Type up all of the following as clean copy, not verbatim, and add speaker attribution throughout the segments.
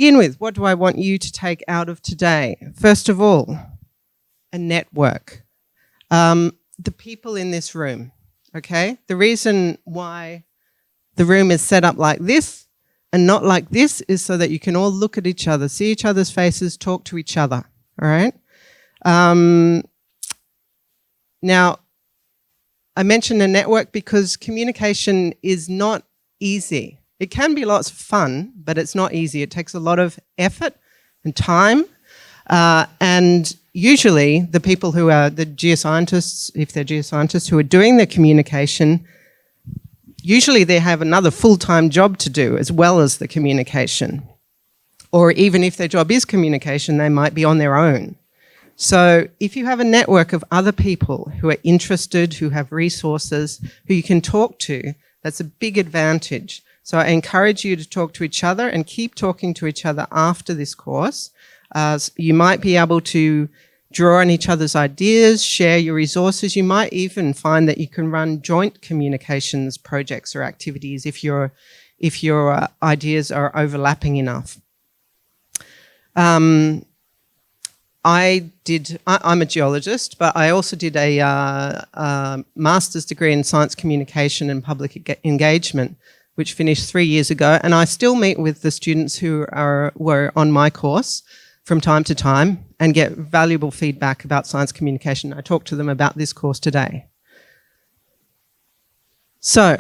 Speaker 1: begin with, what do I want you to take out of today? First of all, a network. The people in this room, okay? The reason why the room is set up like this and not like this is so that you can all look at each other, see each other's faces, talk to each other, all right? Now, I mentioned a network because communication is not easy. It can be lots of fun, but it's not easy. It takes a lot of effort and time. And usually the people who are the geoscientists, if they're geoscientists who are doing the communication, usually they have another full-time job to do as well as the communication. Or even if their job is communication, they might be on their own. So if you have a network of other people who are interested, who have resources, who you can talk to, that's a big advantage. So I encourage you to talk to each other and keep talking to each other after this course. You might be able to draw on each other's ideas, share your resources. You might even find that you can run joint communications projects or activities if your ideas are overlapping enough. I'm a geologist, but I also did a master's degree in science communication and public engagement, which finished 3 years ago. And I still meet with the students who were on my course from time to time and get valuable feedback about science communication. I talked to them about this course today. So,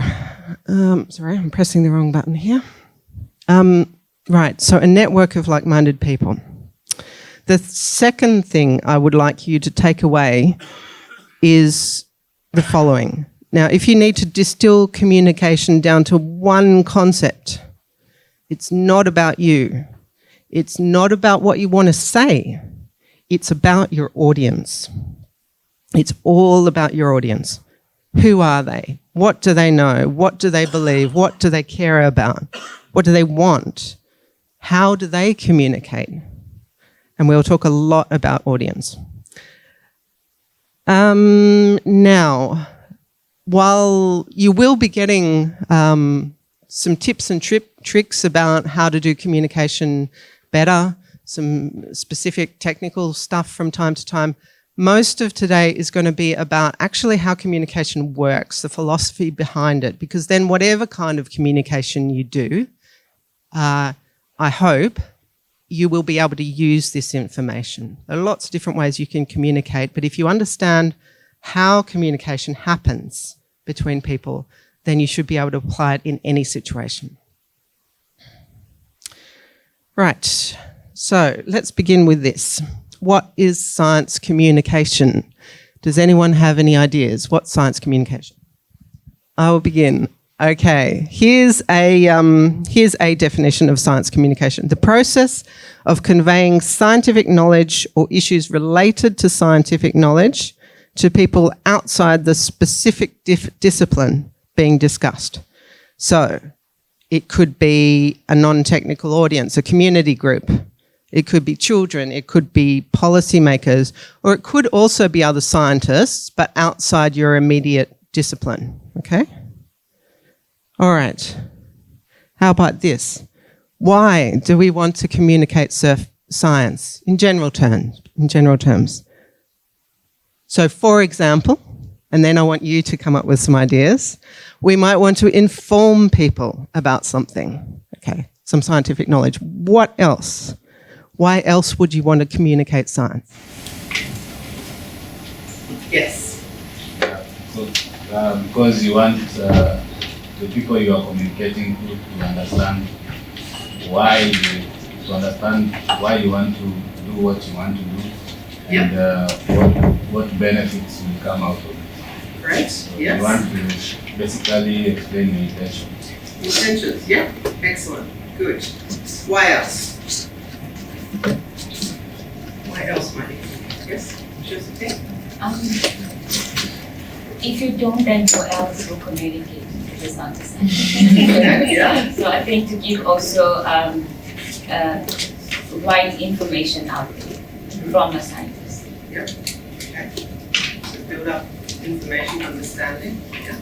Speaker 1: sorry, I'm pressing the wrong button here. Right, so a network of like-minded people. The second thing I would like you to take away is the following. Now, if you need to distill communication down to one concept, it's not about you. It's not about what you want to say. It's about your audience. It's all about your audience. Who are they? What do they know? What do they believe? What do they care about? What do they want? How do they communicate? And we'll talk a lot about audience. Now, while you will be getting some tips and tricks about how to do communication better, some specific technical stuff from time to time, most of today is going to be about actually how communication works, the philosophy behind it, because then whatever kind of communication you do, I hope you will be able to use this information. There are lots of different ways you can communicate, but if you understand how communication happens between people, then you should be able to apply it in any situation. Right, so let's begin with this. What is science communication? Does anyone have any ideas? What's science communication? I will begin. Okay, here's a definition of science communication. The process of conveying scientific knowledge or issues related to scientific knowledge to people outside the specific discipline being discussed. So it could be a non-technical audience, a community group. It could be children, it could be policymakers, or it could also be other scientists, but outside your immediate discipline, okay? All right, how about this? Why do we want to communicate science in general terms? So for example, and then I want you to come up with some ideas, we might want to inform people about something, okay, some scientific knowledge. What else? Why else would you want to communicate science? Yes.
Speaker 2: Because you want the people you are communicating to understand why you want to do what you want to do, and what benefits will come out of it.
Speaker 1: Right.
Speaker 2: So
Speaker 1: yes.
Speaker 2: You want to basically explain your intentions.
Speaker 1: Intentions. Yeah. Excellent. Good. Why else? Why else, Marty? Yes. Josephine.
Speaker 3: If you don't, then who else will communicate? Just understand.
Speaker 1: Yeah.
Speaker 3: So I think to give also right information out there from a scientist.
Speaker 1: Yeah. Okay. So build up information, understanding. Yeah.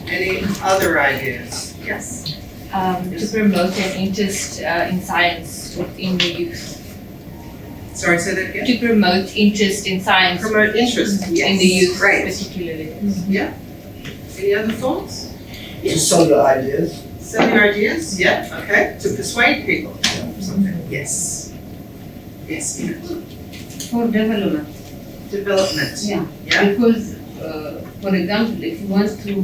Speaker 1: Any other ideas? Yes.
Speaker 3: To promote an interest in science within the youth.
Speaker 4: Sorry, say that again.
Speaker 3: To promote interest in science.
Speaker 4: Promote interest
Speaker 3: in the youth,
Speaker 4: Great.
Speaker 3: particularly.
Speaker 4: Yeah. Any other thoughts?
Speaker 5: To sell your ideas.
Speaker 4: Sell your ideas? Yeah. Okay. To persuade people. Something. Yes. Yes. Ina.
Speaker 6: For development.
Speaker 4: Development.
Speaker 6: Yeah.
Speaker 4: Yeah.
Speaker 6: Because, for example, if you want to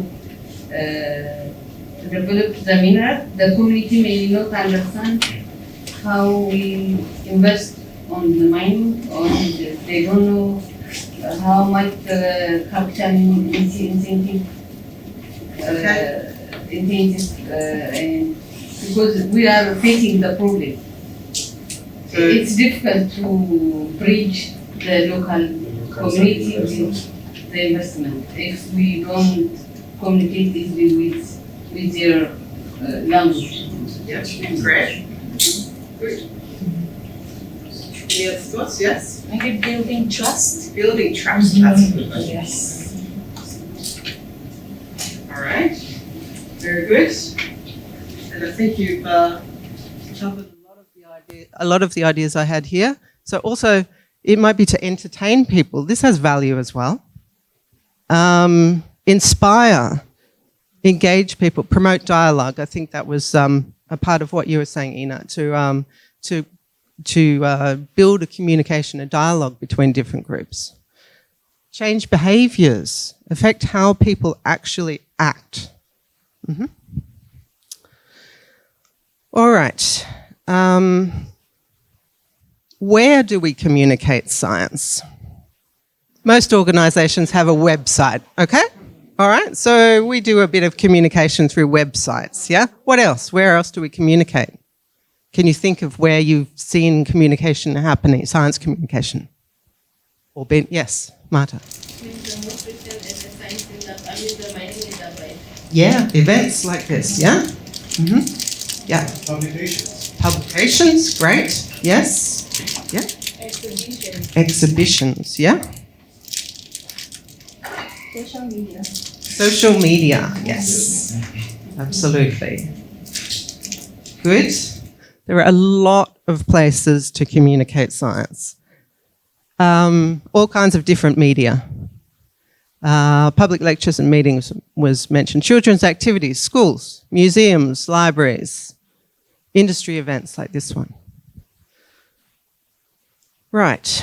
Speaker 6: develop the mineral, the community may not understand how we invest on the mining, or they don't know how much capital incentive because we are facing the problem. It's difficult to bridge the local community with the investment if we don't communicate easily with their language.
Speaker 4: Yes. Great. Good. Any other thoughts? Yes.
Speaker 3: Maybe building trust.
Speaker 4: Building trust. That's good.
Speaker 3: Yes.
Speaker 4: All right. Very good. And I think you've
Speaker 1: covered a lot of the ideas I had here. So also, it might be to entertain people. This has value as well. Inspire, engage people, promote dialogue. I think that was a part of what you were saying, Ina, to build a communication, a dialogue between different groups. Change behaviours, affect how people actually act. Mm-hmm. All right. Where do we communicate science? Most organisations have a website, okay? All right, so we do a bit of communication through websites, yeah? What else? Where else do we communicate? Can you think of where you've seen communication happening, science communication? Or been, yes, Marta? Yeah, events like this, yeah? Mm-hmm. Yeah.
Speaker 5: Publications.
Speaker 1: Publications, great, yes. Yeah. Exhibitions, yeah.
Speaker 3: Social media.
Speaker 1: Social media, yes. Absolutely. Good. There are a lot of places to communicate science. All kinds of different media. Public lectures and meetings was mentioned. Children's activities, schools, museums, libraries, industry events like this one. Right.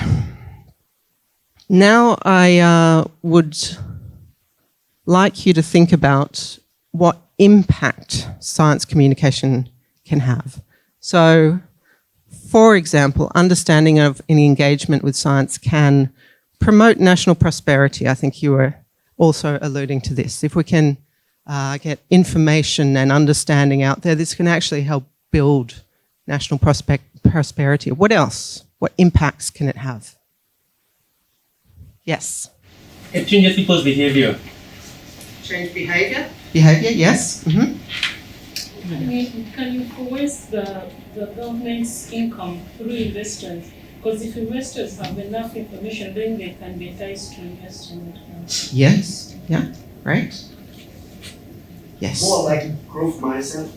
Speaker 1: Now I would like you to think about what impact science communication can have. So, for example, understanding of an engagement with science can promote national prosperity. I think you were also alluding to this. If we can get information and understanding out there, this can actually help build national prosperity. What else? What impacts can it have? Yes?
Speaker 7: It changes people's behavior.
Speaker 4: change behaviour.
Speaker 1: Behaviour, yes. Mm-hmm.
Speaker 8: Can you force the government's income through investors? Because if investors have enough information, then they can be enticed to invest in it.
Speaker 1: Yes. Yeah. Right. Yes.
Speaker 5: More like growth mindset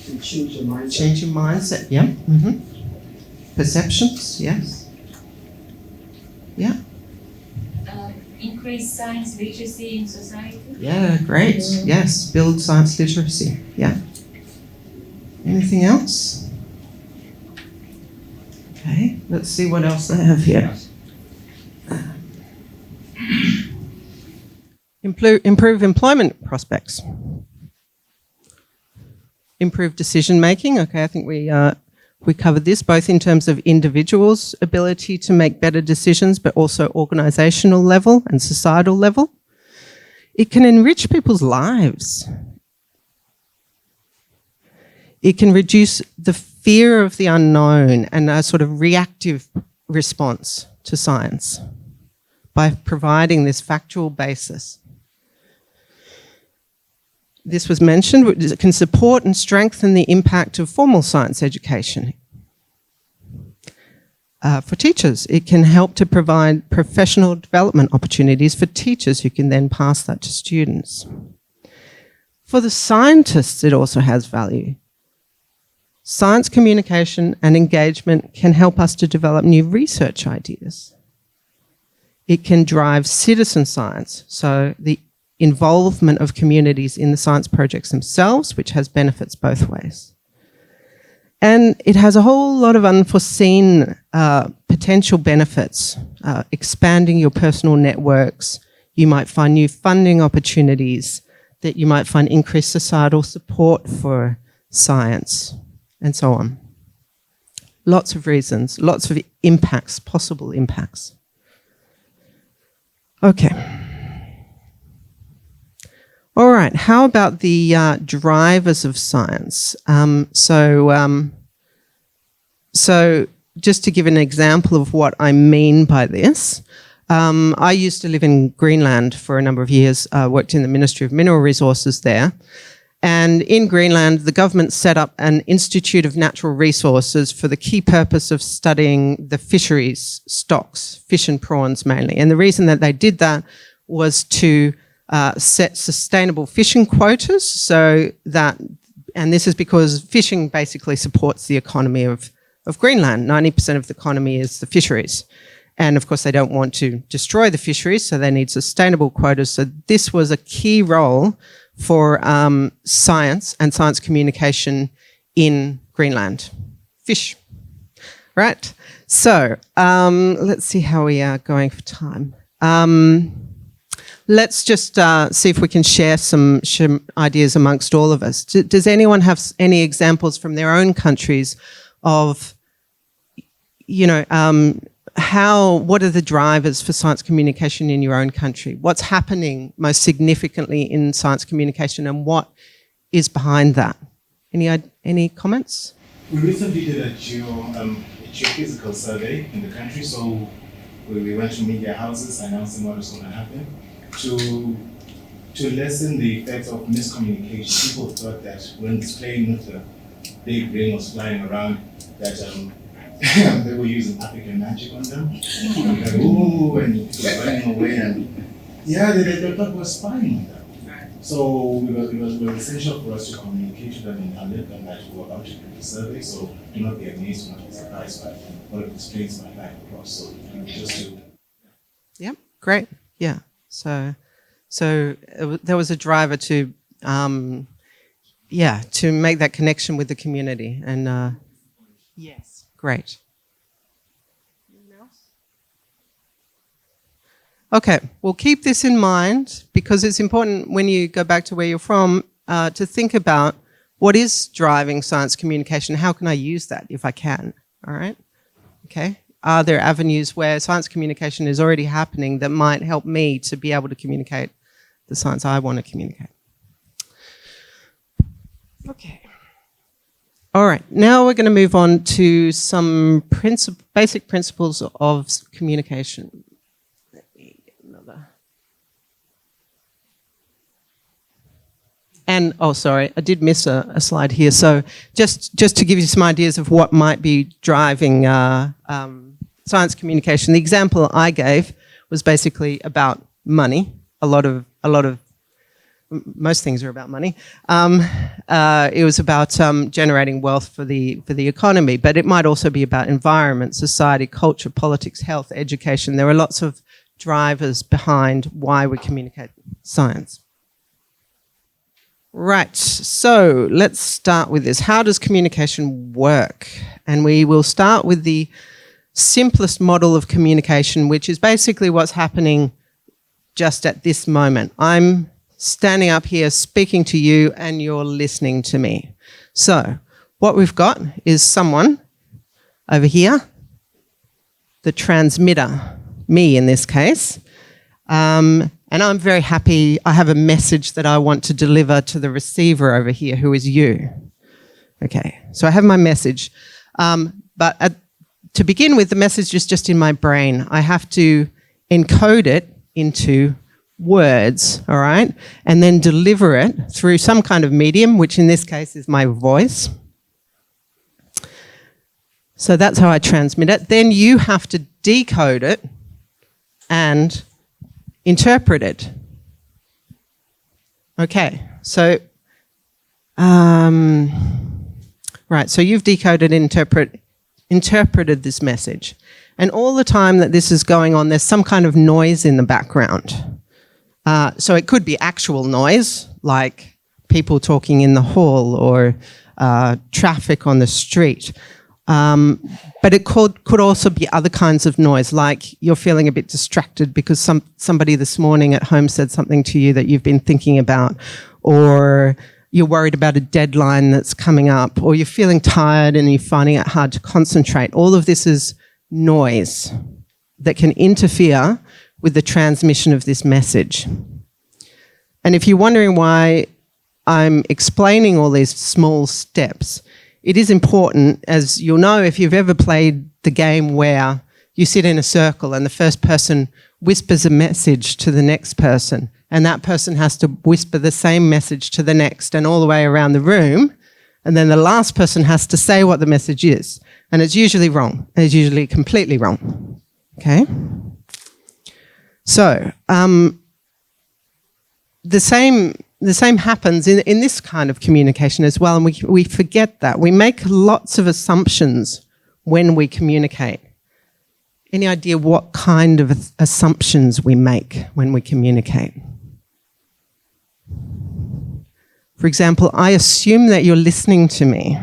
Speaker 5: and change your mindset.
Speaker 1: Change your mindset. Yeah. Mm-hmm. Perceptions. Yes. Yeah.
Speaker 3: Increase science literacy in society.
Speaker 1: Yeah. Great. Yes. Build science literacy. Yeah. Anything else? Okay. Let's see what else I have here. Improve employment prospects. Improve decision making. Okay, I think we covered this both in terms of individuals' ability to make better decisions, but also organisational level and societal level. It can enrich people's lives. It can reduce the fear of the unknown and a sort of reactive response to science by providing this factual basis. This was mentioned, it can support and strengthen the impact of formal science education. For teachers, it can help to provide professional development opportunities for teachers who can then pass that to students. For the scientists, it also has value. Science communication and engagement can help us to develop new research ideas. It can drive citizen science, so the involvement of communities in the science projects themselves, which has benefits both ways. And it has a whole lot of unforeseen potential benefits, expanding your personal networks. You might find new funding opportunities, that you might find increased societal support for science, and so on. Lots of reasons, lots of impacts, possible impacts. Okay. All right, how about the drivers of science? So just to give an example of what I mean by this, I used to live in Greenland for a number of years, worked in the Ministry of Mineral Resources there. And in Greenland, the government set up an Institute of Natural Resources for the key purpose of studying the fisheries stocks, fish and prawns mainly. And the reason that they did that was to set sustainable fishing quotas, so that, and this is because fishing basically supports the economy of Greenland. 90% of the economy is the fisheries. And of course, they don't want to destroy the fisheries, so they need sustainable quotas. So this was a key role for science and science communication in Greenland. Fish, right? So let's see how we are going for time. Let's just see if we can share some ideas amongst all of us. Does anyone have any examples from their own countries of, you know, what are the drivers for science communication in your own country? What's happening most significantly in science communication, and what is behind that? Any comments?
Speaker 2: We recently did a geophysical survey in the country, so we went to media houses announcing what was going to happen. To lessen the effects of miscommunication, people thought that when displaying nuclear, big ring was flying around, that they were using African magic on them. Like, ooh, and it was running away, and yeah, they thought we were spying on them. So it was essential for us to communicate to them and alert them that we were about to do the survey, so do not be amazed, do not be surprised by what it explains my life across. So just to...
Speaker 1: Yep, great, yeah. So there was a driver to, to make that connection with the community, and yes, great. Anyone else? Okay, well, keep this in mind, because it's important when you go back to where you're from to think about what is driving science communication. How can I use that if I can? All right, okay. Are there avenues where science communication is already happening that might help me to be able to communicate the science I want to communicate? Okay. All right, now we're going to move on to some basic principles of communication. Let me get another. And, oh, sorry, I did miss a slide here. So just to give you some ideas of what might be driving science communication, the example I gave was basically about money. Most things are about money. It was about generating wealth for the economy, but it might also be about environment, society, culture, politics, health, education. There are lots of drivers behind why we communicate science. Right, so let's start with this. How does communication work? And we will start with the simplest model of communication, which is basically what's happening just at this moment. I'm standing up here speaking to you and you're listening to me. So what we've got is someone over here, the transmitter, me in this case, and I'm very happy. I have a message that I want to deliver to the receiver over here, who is you. Okay, so I have my message, but to begin with, the message is just in my brain. I have to encode it into words, all right, and then deliver it through some kind of medium, which in this case is my voice. So that's how I transmit it. Then you have to decode it and interpret it. Okay, so Right, so you've decoded and interpreted this message. And all the time that this is going on, there's some kind of noise in the background. So it could be actual noise, like people talking in the hall or traffic on the street. But it could also be other kinds of noise, like you're feeling a bit distracted because somebody this morning at home said something to you that you've been thinking about, or you're worried about a deadline that's coming up, or you're feeling tired and you're finding it hard to concentrate. All of this is noise that can interfere with the transmission of this message. And if you're wondering why I'm explaining all these small steps, it is important, as you'll know if you've ever played the game where you sit in a circle and the first person whispers a message to the next person, and that person has to whisper the same message to the next and all the way around the room, and then the last person has to say what the message is. And it's usually wrong. It's usually completely wrong. Okay? So, the same happens in this kind of communication as well, and we forget that. We make lots of assumptions when we communicate. Any idea what kind of assumptions we make when we communicate? For example, I assume that you're listening to me.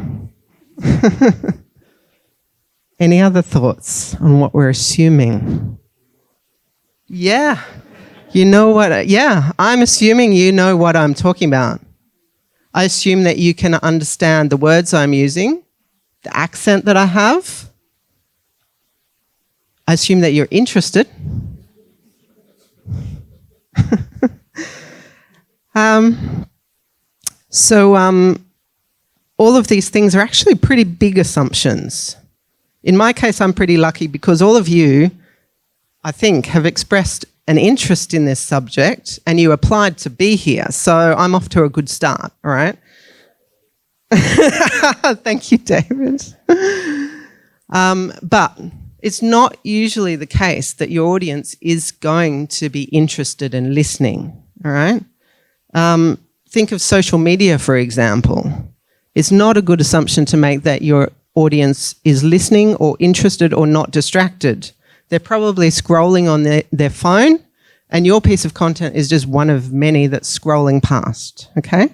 Speaker 1: Any other thoughts on what we're assuming? Yeah. You know what? Yeah, I'm assuming you know what I'm talking about. I assume that you can understand the words I'm using, the accent that I have. I assume that you're interested. So all of these things are actually pretty big assumptions. In my case, I'm pretty lucky because all of you, I think, have expressed an interest in this subject and you applied to be here. So I'm off to a good start, all right? Thank you, David. But it's not usually the case that your audience is going to be interested in listening, all right? Think of social media, for example. It's not a good assumption to make that your audience is listening or interested or not distracted. They're probably scrolling on their phone, and your piece of content is just one of many that's scrolling past, okay?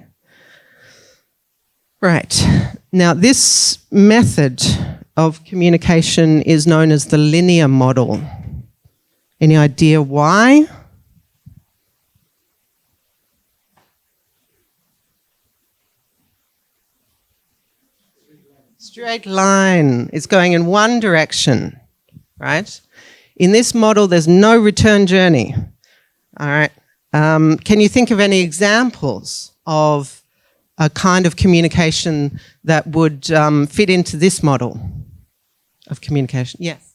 Speaker 1: Right. Now, this method of communication is known as the linear model. Any idea why? Straight line. It's going in one direction, right? In this model, there's no return journey. All right. Can you think of any examples of a kind of communication that would fit into this model of communication? Yes.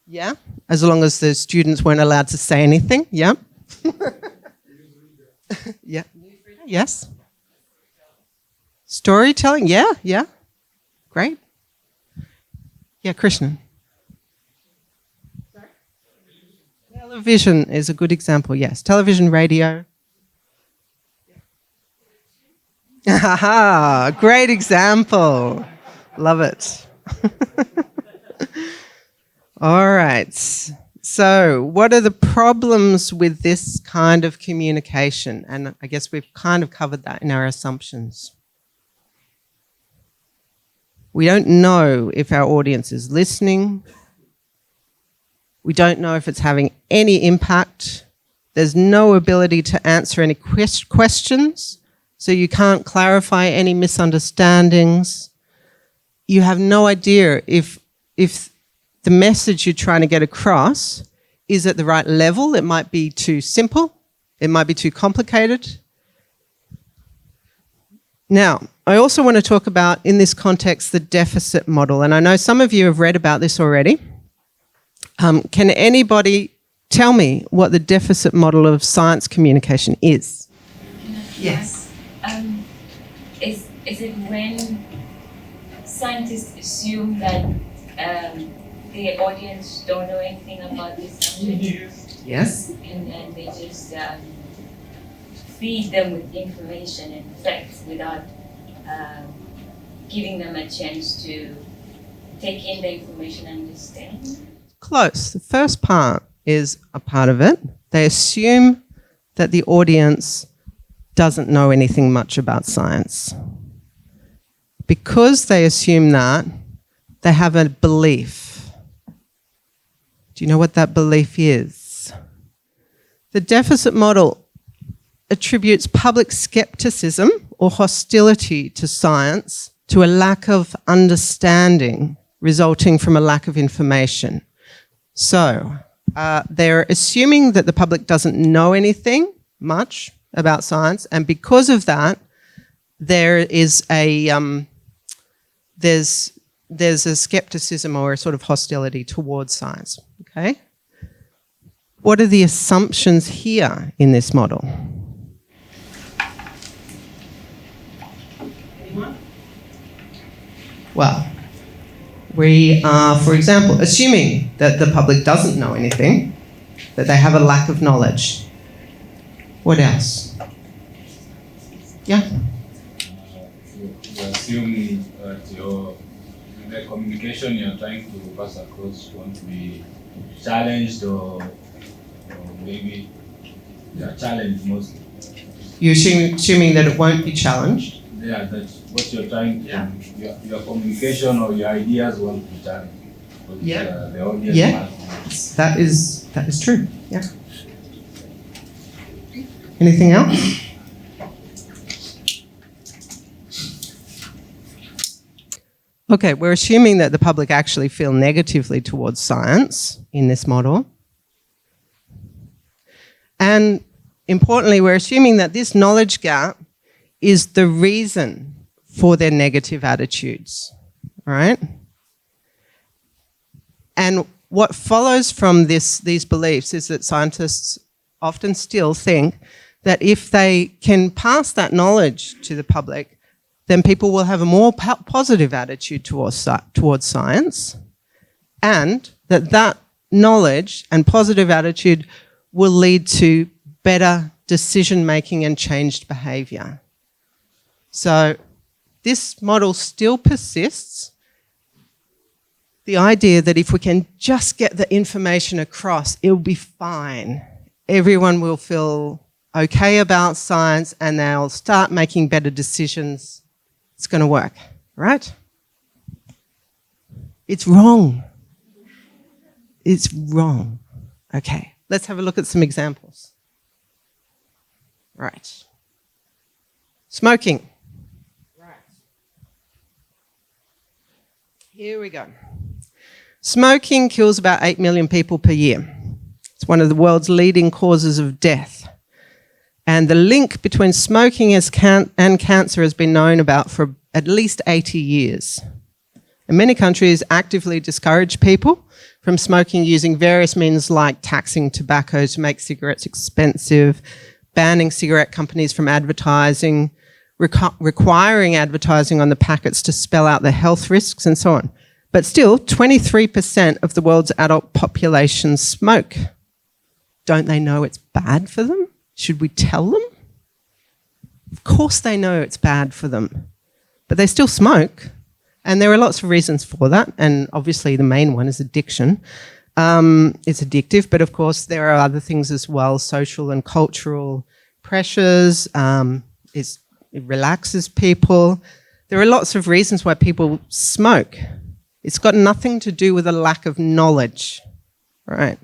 Speaker 1: Yeah? As long as the students weren't allowed to say anything? Yeah? Yeah. Yes? Storytelling? Yeah, yeah. Great. Yeah, Krishnan. Television is a good example, yes. Television, radio. Haha, great example. Love it. All right. So what are the problems with this kind of communication? And I guess we've kind of covered that in our assumptions. We don't know if our audience is listening. We don't know if it's having any impact. There's no ability to answer any questions, so you can't clarify any misunderstandings. You have no idea if the message you're trying to get across is at the right level. It might be too simple. It might be too complicated. Now, I also want to talk about, in this context, the deficit model. And I know some of you have read about this already. Can anybody tell me what the deficit model of science communication is?
Speaker 4: Yes.
Speaker 3: Is it when scientists assume that the audience don't know anything about this subject?
Speaker 1: Yes.
Speaker 3: And they just
Speaker 9: feed them with information and facts without giving them a chance to take in the information and understand?
Speaker 1: Close. The first part is a part of it. They assume that the audience doesn't know anything much about science. Because they assume that, they have a belief. Do you know what that belief is? The deficit model attributes public skepticism or hostility to science to a lack of understanding resulting from a lack of information. So they're assuming that the public doesn't know anything much about science, and because of that, there is a there's a skepticism or a sort of hostility towards science. Okay. What are the assumptions here in this model?
Speaker 4: Anyone?
Speaker 1: Well, we are, for example, assuming that the public doesn't know anything, that they have a lack of knowledge. What else? Yeah?
Speaker 2: You assume that the communication you're trying to pass across won't be challenged or maybe they are challenged mostly.
Speaker 1: You're assuming that it won't be challenged?
Speaker 2: Yeah, that's what you're trying to your communication or your ideas won't be challenged. Because, the audience must.
Speaker 1: That is true. Yeah. Anything else? Okay, we're assuming that the public actually feel negatively towards science in this model. And importantly, we're assuming that this knowledge gap is the reason for their negative attitudes, right? And what follows from these beliefs is that scientists often still think that if they can pass that knowledge to the public, then people will have a more positive attitude towards science, and that knowledge and positive attitude will lead to better decision-making and changed behaviour. So this model still persists. The idea that if we can just get the information across, it'll be fine. Everyone will feel okay about science and they'll start making better decisions. It's going to work, right? It's wrong. It's wrong. Okay, let's have a look at some examples. Right. Smoking. Right. Here we go. Smoking kills about 8 million people per year. It's one of the world's leading causes of death. And the link between smoking and cancer has been known about for at least 80 years. And many countries actively discourage people from smoking using various means like taxing tobacco to make cigarettes expensive, banning cigarette companies from advertising, requiring advertising on the packets to spell out the health risks and so on. But still, 23% of the world's adult population smoke. Don't they know it's bad for them? Should we tell them? Of course they know it's bad for them, but they still smoke. And there are lots of reasons for that. And obviously the main one is addiction. It's addictive, but of course there are other things as well, social and cultural pressures. It relaxes people. There are lots of reasons why people smoke. It's got nothing to do with a lack of knowledge, right?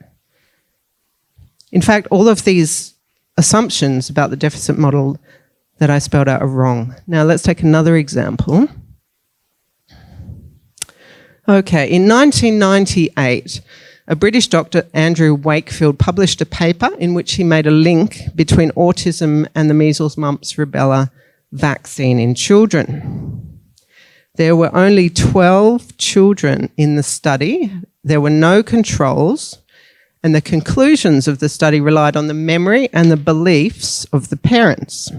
Speaker 1: In fact, all of these assumptions about the deficit model that I spelled out are wrong. Now let's take another example. Okay, in 1998, a British doctor, Andrew Wakefield, published a paper in which he made a link between autism and the measles, mumps, rubella vaccine in children. There were only 12 children in the study. There were no controls. And the conclusions of the study relied on the memory and the beliefs of the parents.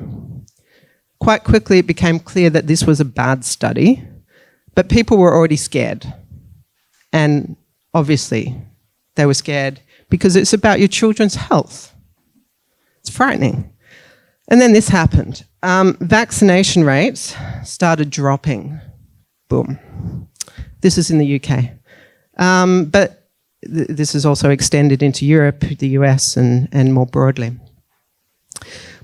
Speaker 1: Quite quickly, it became clear that this was a bad study, but people were already scared. And obviously, they were scared because it's about your children's health. It's frightening. And then this happened. Vaccination rates started dropping. Boom. This is in the UK. But this is also extended into Europe, the US, and more broadly.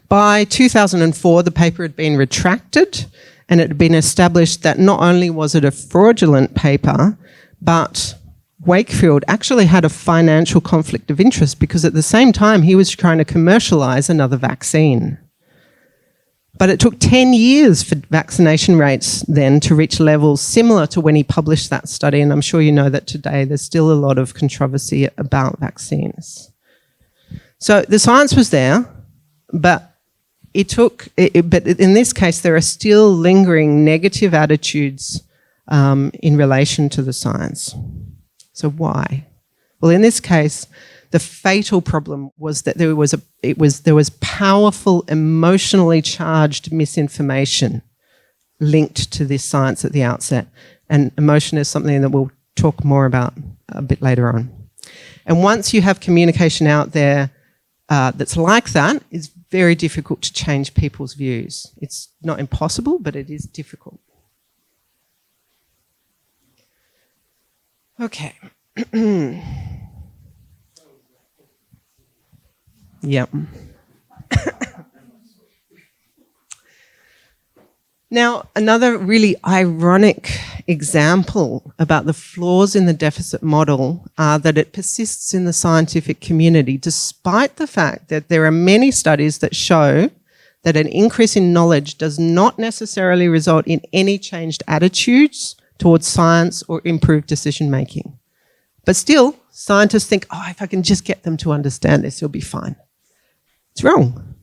Speaker 1: By 2004, the paper had been retracted, and it had been established that not only was it a fraudulent paper, but Wakefield actually had a financial conflict of interest because at the same time he was trying to commercialise another vaccine. But it took 10 years for vaccination rates then to reach levels similar to when he published that study, and I'm sure you know that today there's still a lot of controversy about vaccines. So the science was there, but but in this case there are still lingering negative attitudes in relation to the science. So why? Well, in this case, the fatal problem was that there was powerful, emotionally charged misinformation linked to this science at the outset. And emotion is something that we'll talk more about a bit later on. And once you have communication out there that's like that, it's very difficult to change people's views. It's not impossible, but it is difficult. Okay. Yep. Now, another really ironic example about the flaws in the deficit model are that it persists in the scientific community, despite the fact that there are many studies that show that an increase in knowledge does not necessarily result in any changed attitudes towards science or improved decision making. But still, scientists think, oh, if I can just get them to understand this, it'll be fine. It's wrong.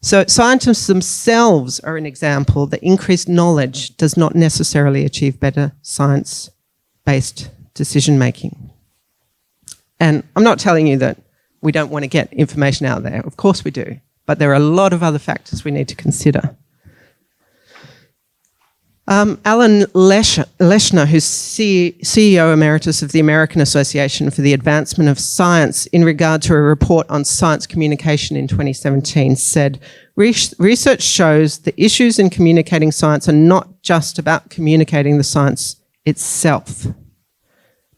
Speaker 1: So scientists themselves are an example that increased knowledge does not necessarily achieve better science-based decision making. And I'm not telling you that we don't want to get information out there. Of course we do. But there are a lot of other factors we need to consider. Alan Leshner, who's CEO Emeritus of the American Association for the Advancement of Science, in regard to a report on science communication in 2017, said, research shows the issues in communicating science are not just about communicating the science itself.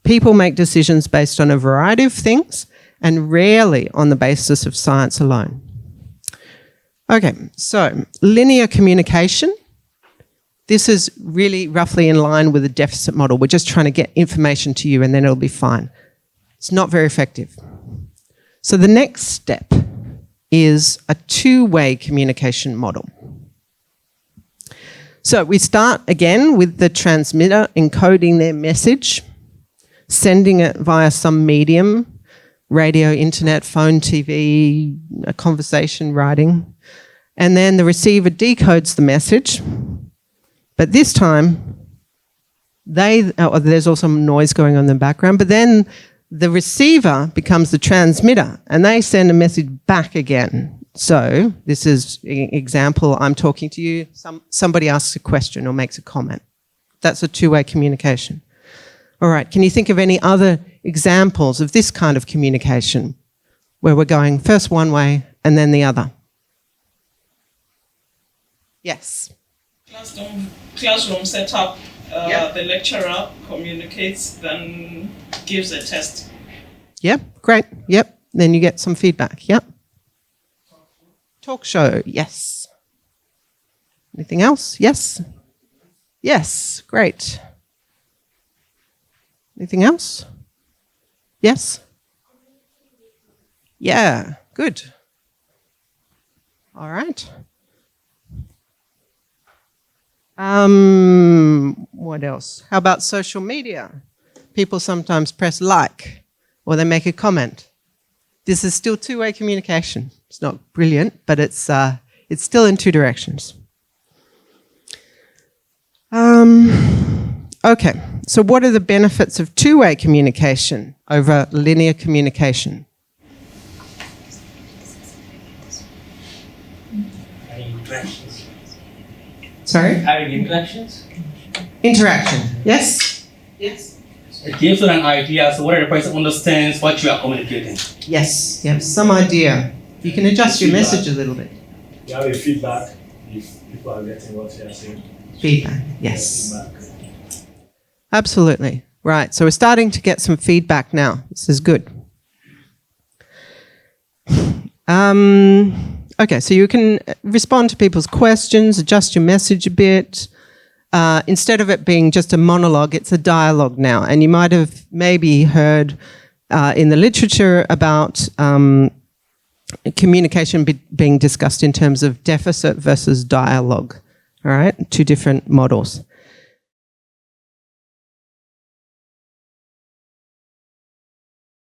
Speaker 1: People make decisions based on a variety of things and rarely on the basis of science alone. Okay, so linear communication. This is really roughly in line with the deficit model. We're just trying to get information to you and then it'll be fine. It's not very effective. So the next step is a two-way communication model. So we start again with the transmitter encoding their message, sending it via some medium, radio, internet, phone, TV, a conversation, writing, and then the receiver decodes the message. But this time, there's also noise going on in the background, but then the receiver becomes the transmitter and they send a message back again. So this is an example, I'm talking to you, somebody asks a question or makes a comment. That's a two-way communication. All right, can you think of any other examples of this kind of communication where we're going first one way and then the other? Yes.
Speaker 10: Classroom setup, the lecturer communicates, then gives a test.
Speaker 1: Yep, great, yep. Then you get some feedback, yep. Talk show, yes. Anything else? Yes? Yes, great. Anything else? Yes? Yeah, good. All right. What else? How about social media? People sometimes press like or they make a comment. This is still two-way communication. It's not brilliant, but it's still in two directions. Okay, so what are the benefits of two-way communication over linear communication?
Speaker 7: Interactions.
Speaker 1: Sorry?
Speaker 7: Having interactions.
Speaker 1: Interaction, yes?
Speaker 4: Yes.
Speaker 7: It gives you an idea, so whether the person understands what you are communicating.
Speaker 1: Yes, you have some idea. You can adjust your message a little bit.
Speaker 11: You have a feedback if people are getting what you are saying.
Speaker 1: Feedback, yes.
Speaker 11: Yeah, feedback.
Speaker 1: Absolutely. Right, so we're starting to get some feedback now. This is good. Okay, so you can respond to people's questions, adjust your message a bit. Instead of it being just a monologue, it's a dialogue now. And you might have maybe heard in the literature about communication being discussed in terms of deficit versus dialogue. All right, two different models.